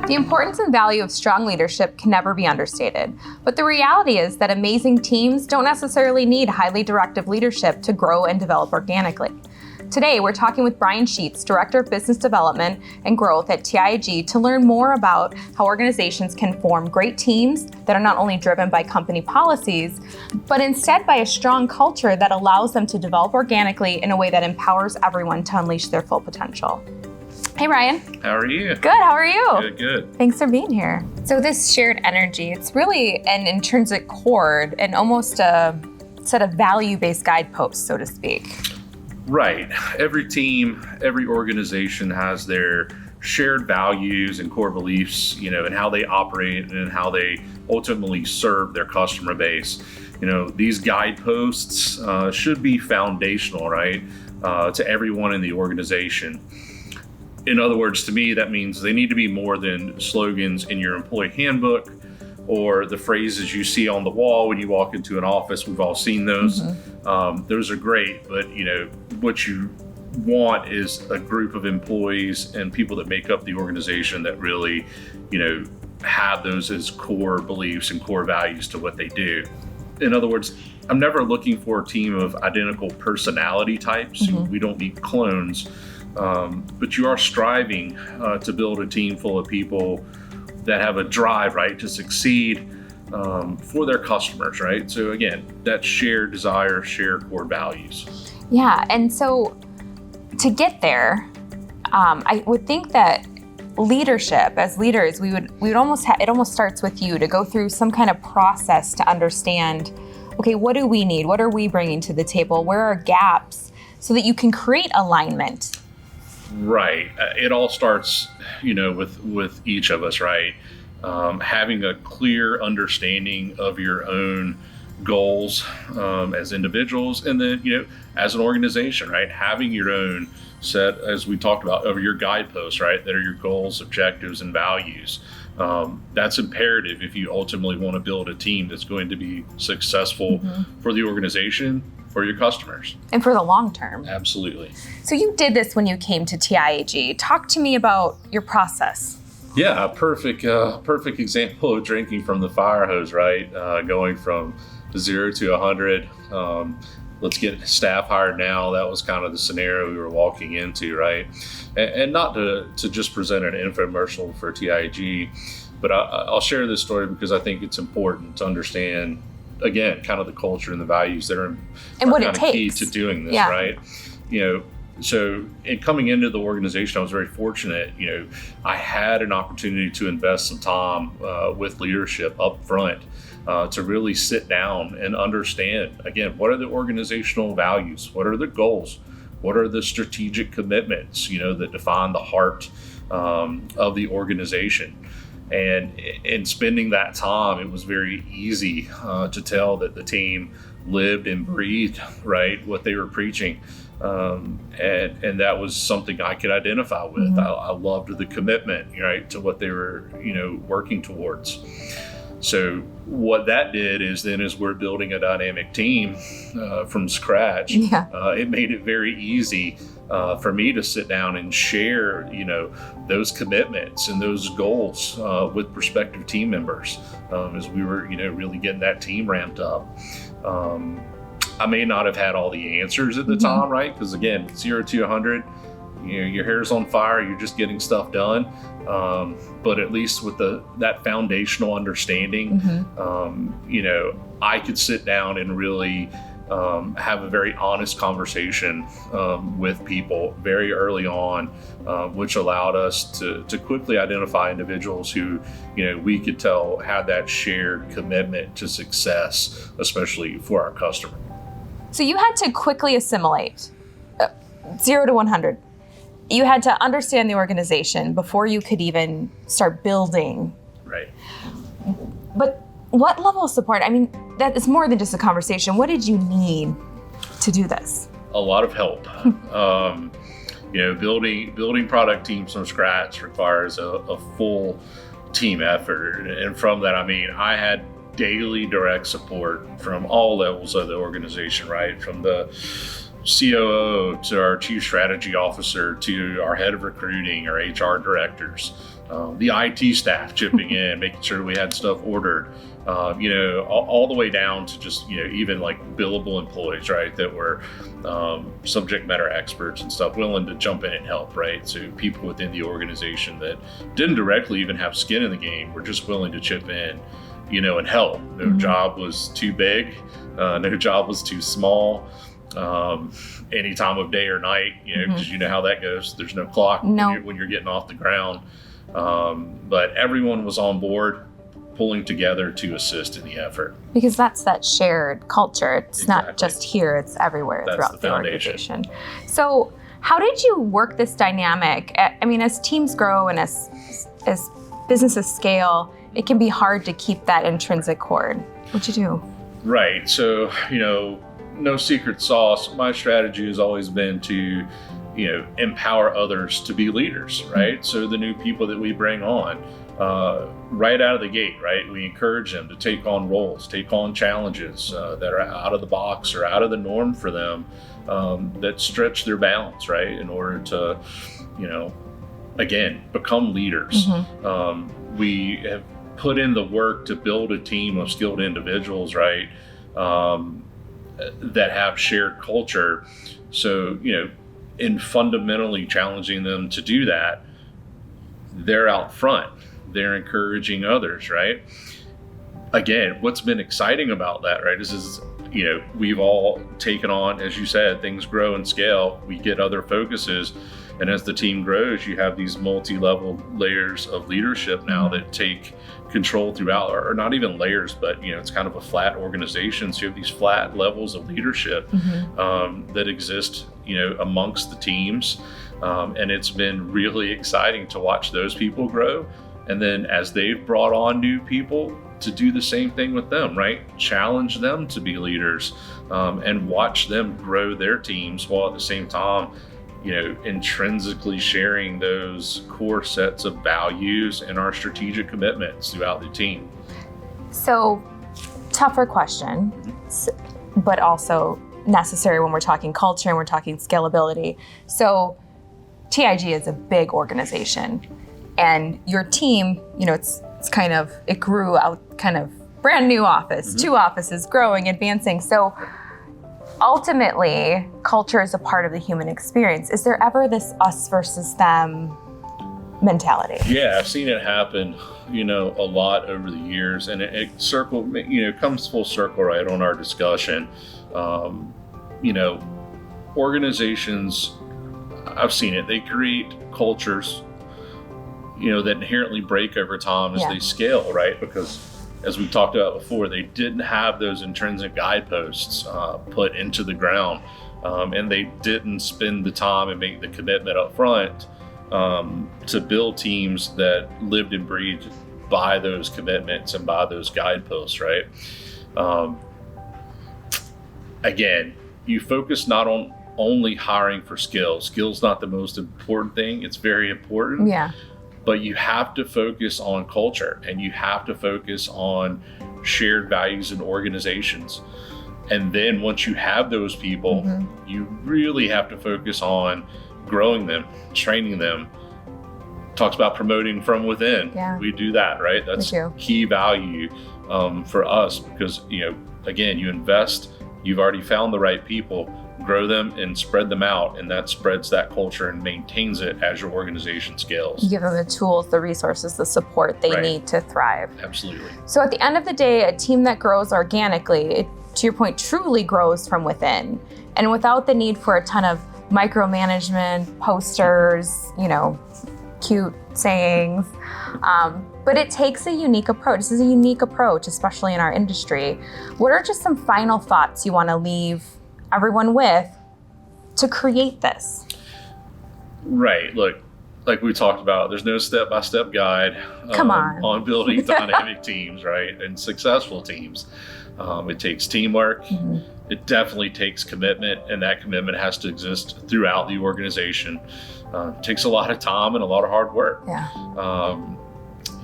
The importance and value of strong leadership can never be understated, but the reality is that amazing teams don't necessarily need highly directive leadership to grow and develop organically. Today, we're talking with Brian Sheets, Director of Business Development and Growth at TIAG, to learn more about how organizations can form great teams that are not only driven by company policies, but instead by a strong culture that allows them to develop organically in a way that empowers everyone to unleash their full potential. Hey, Ryan. How are you? Good, how are you? Good. Thanks for being here. So this shared energy, it's really an intrinsic cord and almost a set of value-based guideposts, so to speak. Right. Every team, every organization has their shared values and core beliefs, and how they operate and how they ultimately serve their customer base. These guideposts should be foundational, right, to everyone in the organization. In other words, to me, that means they need to be more than slogans in your employee handbook or the phrases you see on the wall when you walk into an office. We've all seen those. Those are great, but what you want is a group of employees and people that make up the organization that really, have those as core beliefs and core values to what they do. In other words, I'm never looking for a team of identical personality types. We don't need clones, but you are striving to build a team full of people that have a drive, right, to succeed for their customers, right? So again, that shared desire, shared core values. Yeah, and so to get there, I would think that leadership, as leaders, we would almost it almost starts with you to go through some kind of process to understand, okay, what do we need? What are we bringing to the table? Where are gaps so that you can create alignment? Right. It all starts, with each of us, right? Having a clear understanding of your own goals as individuals, and then, as an organization, right? Having your own set, as we talked about, of your guideposts, right? That are your goals, objectives, and values. That's imperative if you ultimately want to build a team that's going to be successful for the organization, for your customers. And for the long term. Absolutely. So you did this when you came to TIAG. Talk to me about your process. Yeah, a perfect example of drinking from the fire hose, right? Going from 0 to 100. Let's get staff hired now. That was kind of the scenario we were walking into, right? And not to just present an infomercial for TIAG, but I'll share this story because I think it's important to understand, again, kind of the culture and the values that are what kind it of key takes to doing this, yeah. Right? So in coming into the organization, I was very fortunate. I had an opportunity to invest some time with leadership up front to really sit down and understand, again, what are the organizational values? What are the goals? What are the strategic commitments, that define the heart of the organization? And in spending that time, it was very easy to tell that the team lived and breathed, right, what they were preaching. And that was something I could identify with. I loved the commitment, right, to what they were, working towards. So what that did is then, as we're building a dynamic team from scratch, it made it very easy for me to sit down and share, those commitments and those goals with prospective team members as we were, really getting that team ramped up. I may not have had all the answers at the time, right? Because again, 0 to 100, your hair's on fire, you're just getting stuff done. But at least with that foundational understanding, I could sit down and really have a very honest conversation with people very early on, which allowed us to quickly identify individuals who, we could tell had that shared commitment to success, especially for our customer. So you had to quickly assimilate 0 to 100. You had to understand the organization before you could even start building. Right. But what level of support? I mean, that is more than just a conversation. What did you need to do this? A lot of help. Building product teams from scratch requires a full team effort. And from that, I had daily direct support from all levels of the organization, right? From the COO to our chief strategy officer to our head of recruiting, our HR directors. the IT staff chipping in, making sure we had stuff ordered, all the way down to just, even like billable employees, right, that were subject matter experts and stuff, willing to jump in and help, right? So people within the organization that didn't directly even have skin in the game were just willing to chip in, and help. No job was too big, no job was too small. Any time of day or night, because you know how that goes. There's no clock when you're getting off the ground. But everyone was on board, pulling together to assist in the effort. Because that's that shared culture. It's not just here, it's everywhere throughout the organization. So how did you work this dynamic? I mean, as teams grow and as businesses scale, it can be hard to keep that intrinsic cord. What'd you do? Right. So, no secret sauce. My strategy has always been to, empower others to be leaders, right? So the new people that we bring on, right out of the gate, right? We encourage them to take on roles, take on challenges that are out of the box or out of the norm for them, that stretch their bounds, right? In order to, again, become leaders. We have put in the work to build a team of skilled individuals, right? That have shared culture. So, in fundamentally challenging them to do that, they're out front. They're encouraging others, right? Again, what's been exciting about that, right, is we've all taken on, as you said, things grow and scale. We get other focuses. And as the team grows, you have these multi-level layers of leadership now that take control throughout, or not even layers, but it's kind of a flat organization. So you have these flat levels of leadership that exist, amongst the teams. And it's been really exciting to watch those people grow. And then as they've brought on new people, to do the same thing with them, right? Challenge them to be leaders, and watch them grow their teams while at the same time, intrinsically sharing those core sets of values and our strategic commitments throughout the team. So, tougher question, but also necessary when we're talking culture and we're talking scalability. So, TIG is a big organization, and your team, it grew out kind of brand new office, 2 offices, growing, advancing. So, ultimately, culture is a part of the human experience. Is there ever this us versus them mentality? Yeah, I've seen it happen, a lot over the years, and it comes full circle, right, on our discussion. Organizations, I've seen it, they create cultures, that inherently break over time as they scale, right? Because as we talked about before, they didn't have those intrinsic guideposts put into the ground, and they didn't spend the time and make the commitment up front to build teams that lived and breathed by those commitments and by those guideposts, right? Again, you focus not on only hiring for skills. Skills not the most important thing. It's very important. Yeah. But you have to focus on culture, and you have to focus on shared values and organizations. And then once you have those people, you really have to focus on growing them, training them. Talks about promoting from within. Yeah. We do that, right? That's key value for us, because, again, you invest, you've already found the right people, grow them and spread them out, and that spreads that culture and maintains it as your organization scales. You give them the tools, the resources, the support they need to thrive. Absolutely. So at the end of the day, a team that grows organically, to your point, truly grows from within, and without the need for a ton of micromanagement, posters, cute sayings. But it takes a unique approach. This is a unique approach, especially in our industry. What are just some final thoughts you want to leave everyone with to create this? Right. Look, like we talked about, there's no step-by-step guide on building dynamic teams, right? And successful teams. It takes teamwork. It definitely takes commitment, and that commitment has to exist throughout the organization. It takes a lot of time and a lot of hard work. Yeah.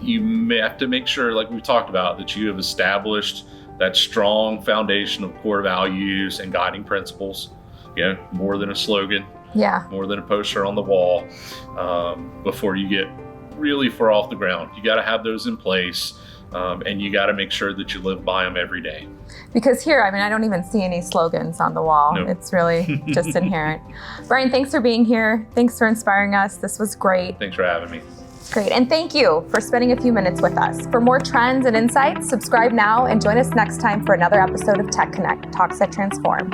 You may have to make sure, like we talked about, that you have established that strong foundation of core values and guiding principles, more than a slogan, more than a poster on the wall, before you get really far off the ground. You got to have those in place, and you got to make sure that you live by them every day. Because here, I don't even see any slogans on the wall. Nope. It's really just inherent. Brian, thanks for being here. Thanks for inspiring us. This was great. Thanks for having me. Great. And thank you for spending a few minutes with us. For more trends and insights, subscribe now and join us next time for another episode of Tech Connect, Talks that Transform.